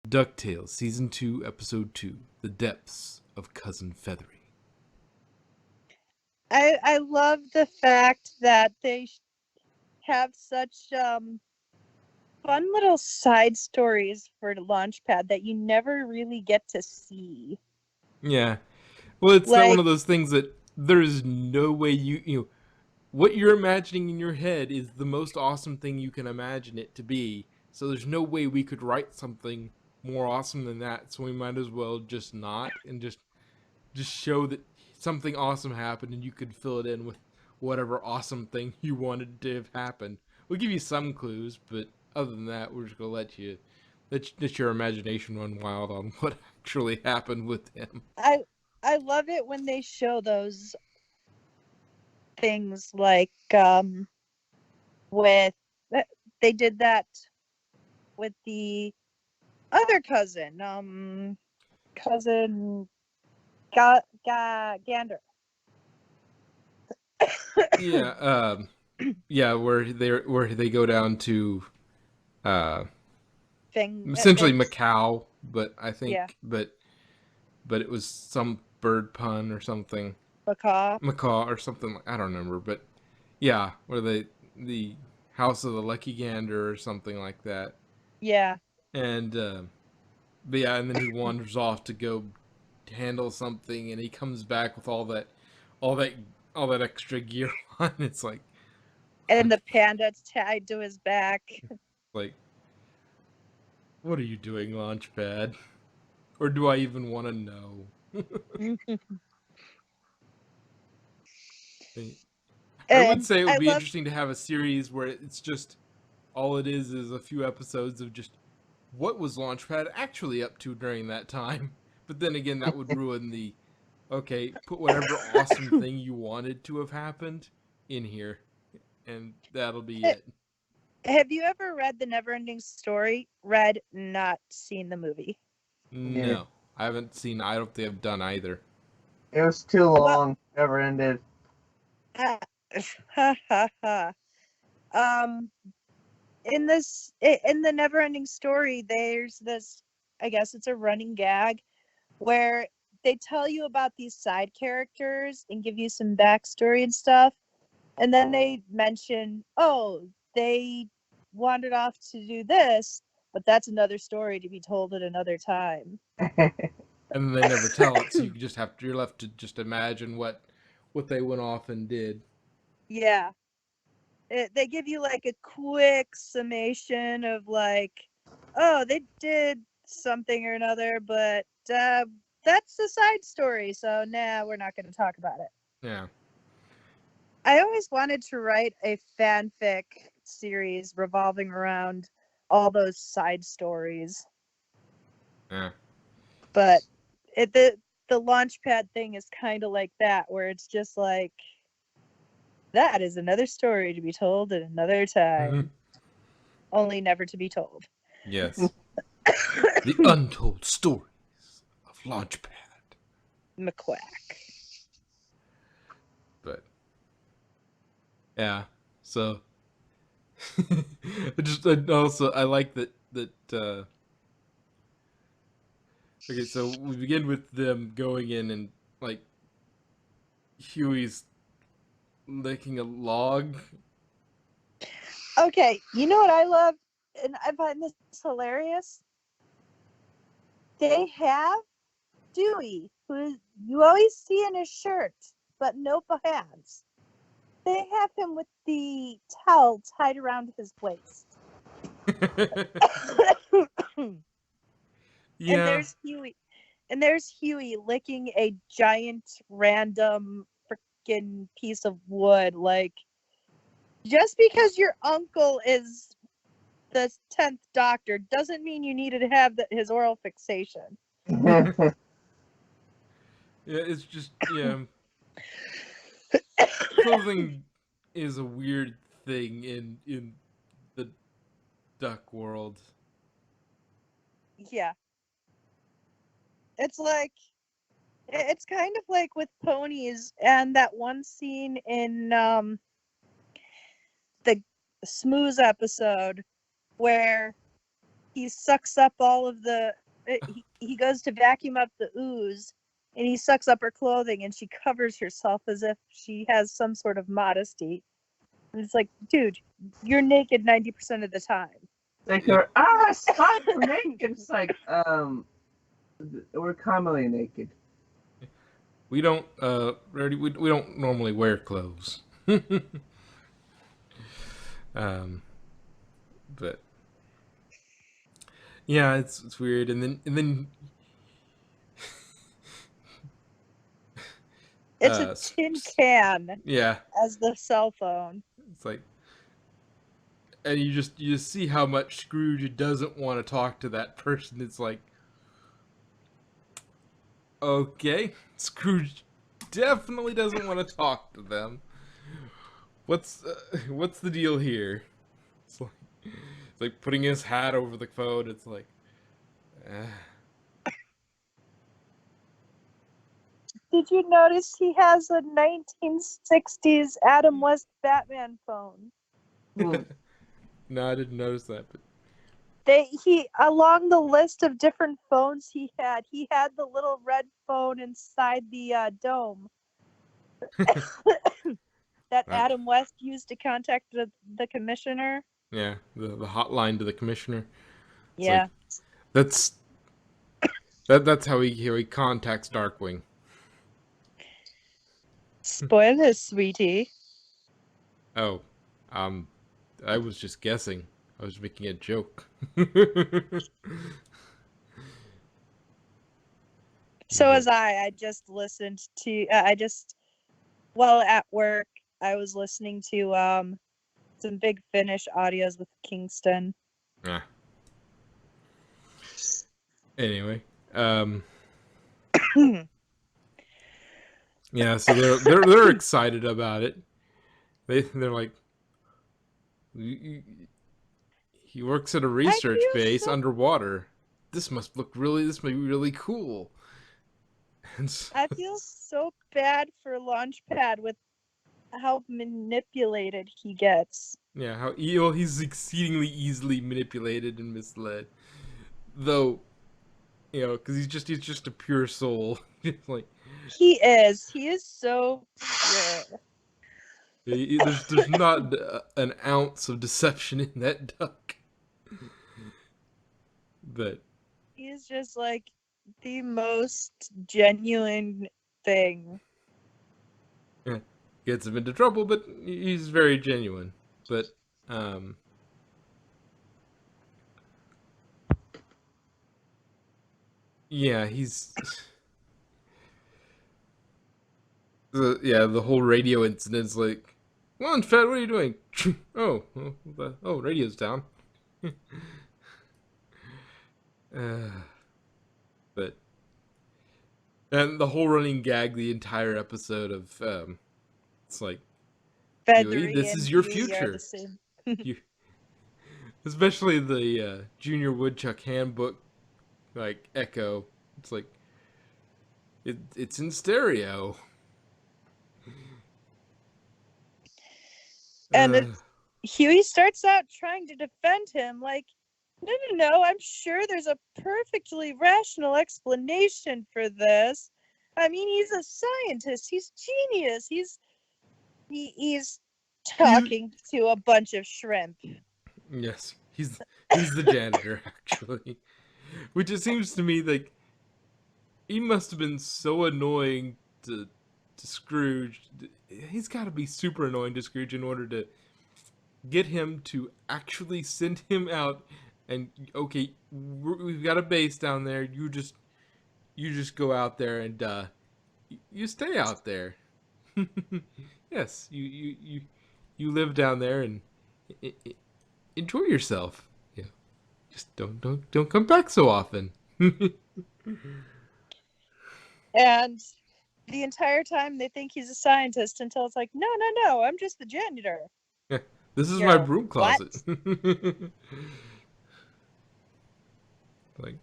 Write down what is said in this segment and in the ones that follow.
DuckTales, Season 2, Episode 2, The Depths of Cousin Fethry. I love the fact that they have such fun little side stories for Launchpad that you never really get to see. Yeah. Well, it's not one Like, of those things that there's no way what you're imagining in your head is the most awesome thing you can imagine it to be. So there's no way we could write something more awesome than that. So we might as well just not and just show that something awesome happened and you could fill it in with whatever awesome thing you wanted to have happened. We'll give you some clues, but other than that, we're just gonna let your imagination run wild on what actually happened with him. I love it when they show those things like with they did that with the other cousin, cousin Gander. Yeah, yeah, where they go down to uh Thing essentially it's Macau, but I yeah, think but it was some bird pun or something. macaw. Macaw or something. I don't remember, but yeah, where the House of the Lucky Gander or something like that. Yeah. And but yeah, and then he wanders off to go handle something, and he comes back with all that, all that extra gear on. It's And what, the panda's tied to his back. like, what are you doing, Launchpad? Or do I even want to know? I would And say it would I be love interesting to have a series where it's just all it is a few episodes of just what was Launchpad actually up to during that time. But then again, that would ruin the okay, put whatever awesome thing you wanted to have happened in here, and that'll be it. Have you ever read The Neverending Story? Read, not seen the movie. Yeah. No, I haven't seen. I don't think I've done either. It was too Well, long. Never ended. ha ha ha. Um, in the Neverending Story, there's this. I guess it's a running gag where they tell you about these side characters and give you some backstory and stuff, and then they mention, oh, they wandered off to do this, but that's another story to be told at another time. And then they never tell it, so you just have to. You're left to just imagine what they went off and did. Yeah. They give you like a quick summation of like, oh, they did something or another, but that's a side story, so nah, we're not going to talk about it. Yeah. I always wanted to write a fanfic series revolving around all those side stories, Yeah. but the Launchpad thing is kind of like that, where it's just like, that is another story to be told at another Mm-hmm. time, only never to be told. Yes. The untold stories of Launchpad. McQuack. But yeah, so I like that. Okay, so we begin with them going in and like Huey's licking a log. Okay, you know what I love, and I find this hilarious. They have Dewey, who you always see in his shirt, but no pants. They have him with the towel tied around his waist. and Yeah, there's Huey. And there's Huey licking a giant random freaking piece of wood. Like, just because your uncle is the 10th Doctor doesn't mean you needed to have his oral fixation. yeah, it's just clothing is a weird thing in the duck world. Yeah. It's like, it's kind of like with ponies and that one scene in the Smooth episode where he sucks up all of the. He goes to vacuum up the ooze, and he sucks up her clothing, and she covers herself as if she has some sort of modesty. And it's like, dude, you're naked 90% of the time. Like Yep. her, stop, you're naked. It's like, we're commonly naked. We don't we don't normally wear clothes. But yeah, it's weird, and then It's a tin can yeah, as the cell phone. it's like, and you just see how much Scrooge doesn't want to talk to that person. It's like, okay, Scrooge definitely doesn't want to talk to them. What's the deal here? It's like putting his hat over the phone. It's like, Did you notice he has a 1960s Adam West Batman phone? No, I didn't notice that. But He along the list of different phones he had the little red phone inside the dome that Adam West used to contact the commissioner. yeah, the hotline to the commissioner. It's Yeah. like, that's how he contacts Darkwing. Spoilers, sweetie. Oh, I was just guessing. I was making a joke. So was I. I just listened to. Well, at work, I was listening to some Big Finish audios with Kingston. Yeah. Anyway, yeah. So they're excited about it. They're like, he works at a research base underwater. This must be really cool. I feel so bad for Launchpad with how manipulated he gets. Yeah, he's exceedingly easily manipulated and misled. Though, because he's just a pure soul. Like, he is so pure. there's not an ounce of deception in that duck. But he's just like the most genuine thing. yeah, gets him into trouble, but he's very genuine. But yeah, the whole radio incident's like, Launchpad, what are you doing? Radio's down. But and the whole running gag, the entire episode of it's like, Fethry this and is your Huey are future. the same. Especially the Junior Woodchuck handbook, like Echo. It's like it's in stereo. And Huey starts out trying to defend him, like, no, I'm sure there's a perfectly rational explanation for this. I mean, he's a scientist. He's genius. He's talking to a bunch of shrimp. Yes, he's the janitor actually, which it seems to me like he must have been so annoying to Scrooge. He's got to be super annoying to Scrooge in order to get him to actually send him out. And okay, we've got a base down there. You just go out there and you stay out there. Yes, you live down there and enjoy yourself. Yeah, just don't come back so often. And the entire time they think he's a scientist until it's like, no, I'm just the janitor. Yeah, this is my broom closet. Like,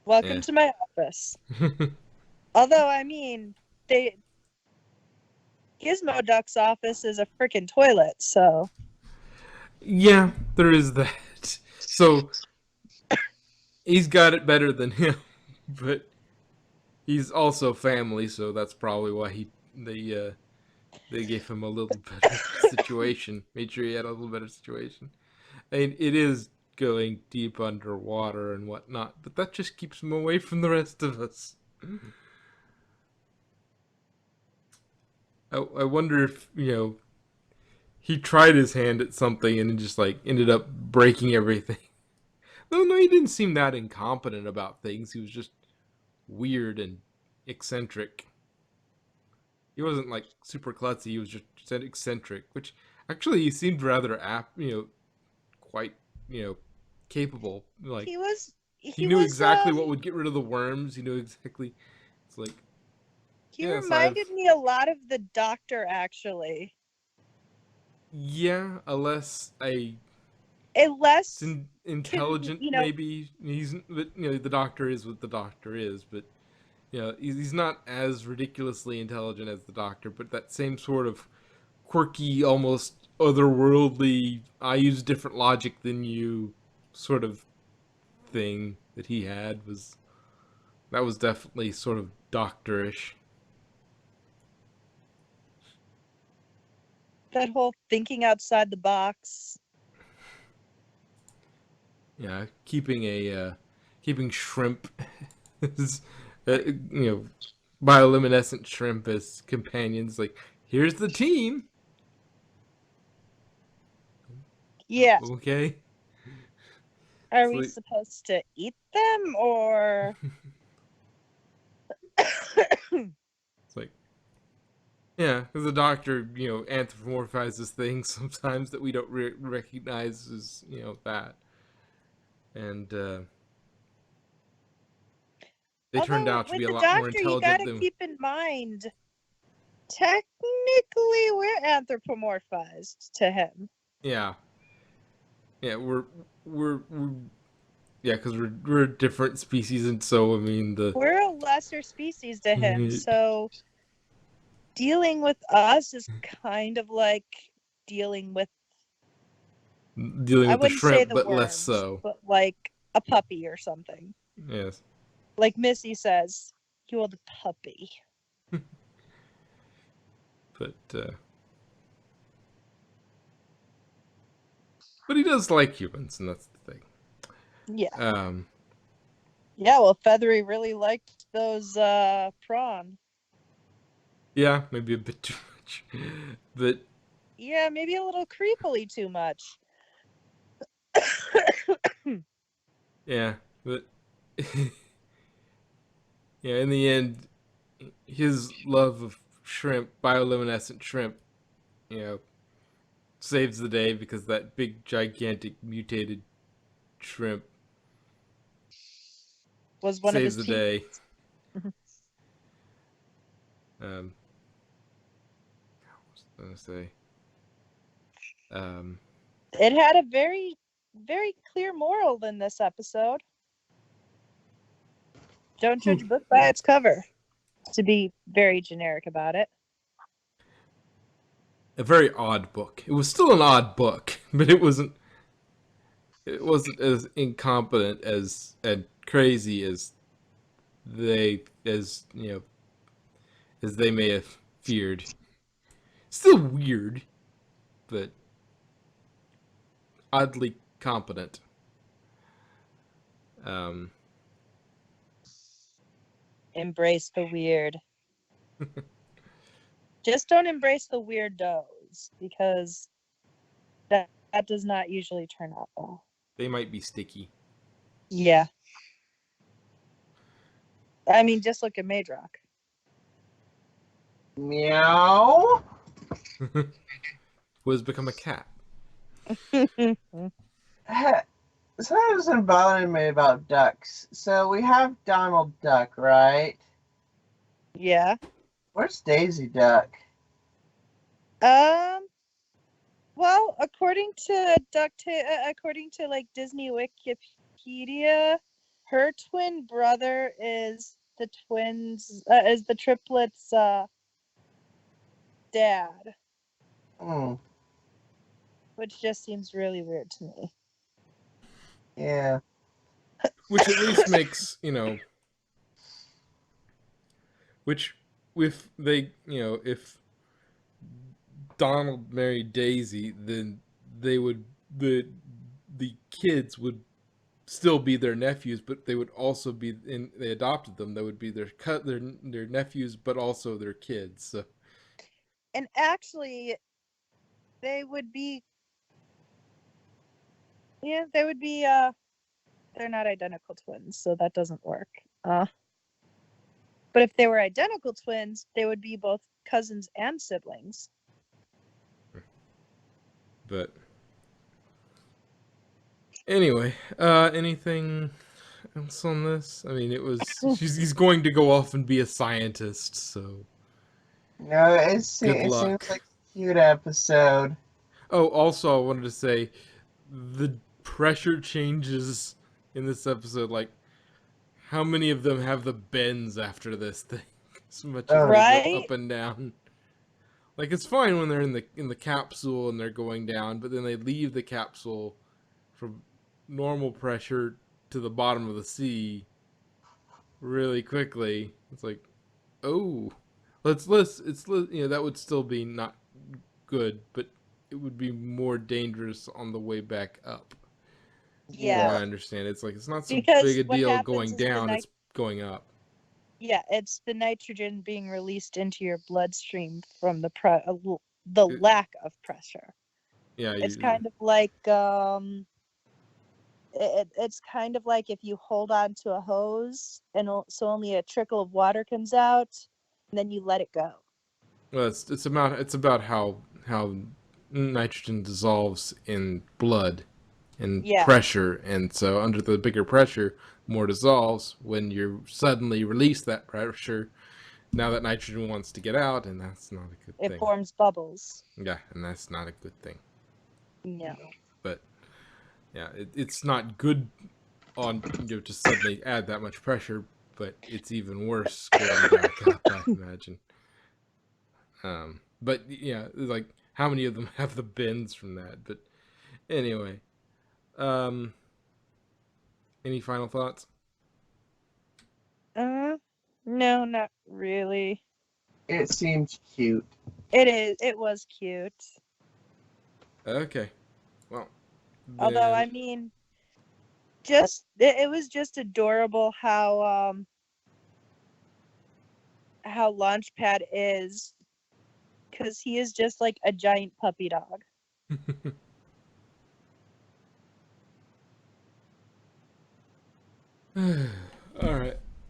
welcome to my office. Although, I mean, Gizmo Duck's office is a freaking toilet, so. Yeah, there is that. So he's got it better than him, but he's also family, so that's probably why they gave him a little better situation. Made sure he had a little better situation. And it is going deep underwater and whatnot, but that just keeps him away from the rest of us. I wonder if he tried his hand at something and it just like ended up breaking everything. No, he didn't seem that incompetent about things. He was just weird and eccentric. He wasn't like super klutzy. He was just eccentric, which actually he seemed rather apt. Quite capable. Like He was he he knew was exactly what would get rid of the worms. He knew exactly. It's like he yes, reminded me a lot of the Doctor, actually. a less A less intelligent maybe. He's but the Doctor is what the Doctor is, but he's not as ridiculously intelligent as the Doctor, but that same sort of quirky, almost otherworldly, I use different logic than you sort of thing that he had was definitely sort of doctorish. that whole thinking outside the box. Yeah, keeping shrimp as bioluminescent shrimp as companions. Like, here's the team. Yeah. Okay. Are It's we like, supposed to eat them or it's like yeah, because the Doctor anthropomorphizes things sometimes that we don't recognize as that, and they turned although out to with be a the lot more Doctor, you got intelligent to than keep in mind technically we're anthropomorphized to him. yeah. Yeah, we're yeah, because we're a different species, and so I mean We're a lesser species to him, so dealing with us is kind of like dealing with, dealing I with the wouldn't say shrimp, the but less worms, so. but like a puppy or something. Yes, Like Missy says, you're the puppy. but but he does like humans, and that's the thing. Yeah. Um, Yeah, well, Fethry really liked those prawn. yeah, maybe a bit too much, but Yeah, maybe a little creepily too much. yeah, but yeah, in the end, his love of shrimp, bioluminescent shrimp, you know, saves the day because that big, gigantic, mutated shrimp Was one of saves his the team. day. Um, what was I gonna say? Um, It had a very, very clear moral in this episode. Don't judge a book by its cover, to be very generic about it. a very odd book. It was still an odd book, but it wasn't. It wasn't as incompetent as and crazy as as they may have feared. Still weird, but oddly competent. Um, Embrace the weird. Just don't embrace the weirdos, because that does not usually turn out well. they might be sticky. Yeah. I mean, just look at Madrock. Meow. Who has become a cat. Something's been bothering me about ducks. So we have Donald Duck, right? Yeah. Where's Daisy Duck? Um. Well, according to like Disney Wikipedia, her twin brother is the triplets dad. Hmm. which just seems really weird to me. Yeah. Which at least makes, which if they, if Donald married Daisy, then they would the kids would still be their nephews, but they would also be in they adopted them. That would be their nephews, but also their kids. So. And actually, they would be, yeah, they would be. They're not identical twins, so that doesn't work. But if they were identical twins, they would be both cousins and siblings. But anyway, anything else on this? I mean, he's going to go off and be a scientist, so No, good it seems luck. like a cute episode. Oh, also, I wanted to say the pressure changes in this episode. Like, how many of them have the bends after this thing? As much as Oh, they go Right? up and down. Like, it's fine when they're in the capsule and they're going down, but then they leave the capsule from normal pressure to the bottom of the sea really quickly. It's like, oh, that would still be not good, but it would be more dangerous on the way back up. From Yeah. what yeah. I understand, it's like it's not so big Because a what deal happens going is down; it's going up. it's the nitrogen being released into your bloodstream from the It, lack of pressure. yeah, It's kind of like it's kind of like if you hold on to a hose and so only a trickle of water comes out, and then you let it go. well, it's about how nitrogen dissolves in blood and Yeah, pressure, and so under the bigger pressure, more dissolves. When you suddenly release that pressure, now that nitrogen wants to get out, and that's not a good it thing. forms bubbles. Yeah, and that's not a good thing. No. But yeah, it's not good on to suddenly add that much pressure, but it's even worse going back up, I imagine. But yeah, like how many of them have the bends from that? But anyway, um, any final thoughts? No, not really. It seems cute. It was cute. Okay, well Although then, I mean, it was just adorable how Launchpad is, because he is just like a giant puppy dog.